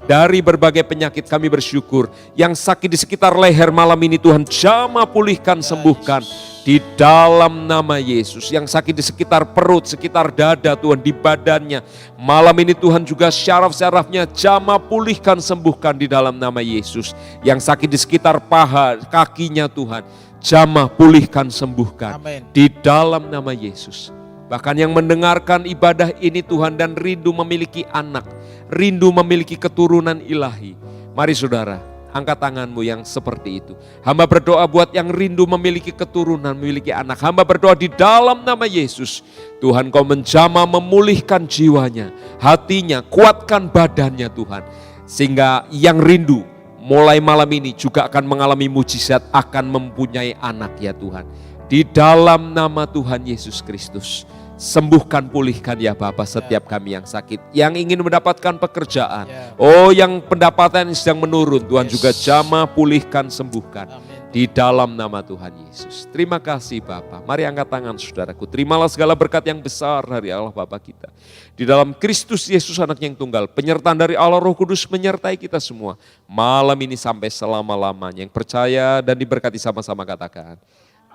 Dari berbagai penyakit kami bersyukur. Yang sakit di sekitar leher malam ini Tuhan jamah pulihkan, sembuhkan. Di dalam nama Yesus, yang sakit di sekitar perut, sekitar dada Tuhan, di badannya. Malam ini Tuhan juga syaraf-syarafnya jamah pulihkan, sembuhkan di dalam nama Yesus. Yang sakit di sekitar paha, kakinya Tuhan, jamah pulihkan, sembuhkan. Amin. Di dalam nama Yesus. Bahkan yang mendengarkan ibadah ini Tuhan dan rindu memiliki anak, rindu memiliki keturunan ilahi. Mari saudara, angkat tanganmu yang seperti itu. Hamba berdoa buat yang rindu memiliki keturunan, memiliki anak. Hamba berdoa di dalam nama Yesus. Tuhan Kau menjamah memulihkan jiwanya, hatinya, kuatkan badannya Tuhan. Sehingga yang rindu mulai malam ini juga akan mengalami mujizat, akan mempunyai anak ya Tuhan. Di dalam nama Tuhan Yesus Kristus. Sembuhkan, pulihkan ya Bapa setiap kami yang sakit, yang ingin mendapatkan pekerjaan. Oh yang pendapatan sedang menurun, Tuhan juga jamah pulihkan, sembuhkan. Di dalam nama Tuhan Yesus. Terima kasih Bapa. Mari angkat tangan saudaraku. Terimalah segala berkat yang besar dari Allah Bapa kita. Di dalam Kristus Yesus Anaknya yang tunggal. Penyertaan dari Allah Roh Kudus menyertai kita semua. Malam ini sampai selama-lamanya. Yang percaya dan diberkati sama-sama katakan.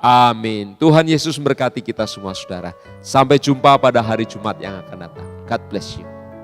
Amin. Tuhan Yesus memberkati kita semua saudara. Sampai jumpa pada hari Jumat yang akan datang. God bless you.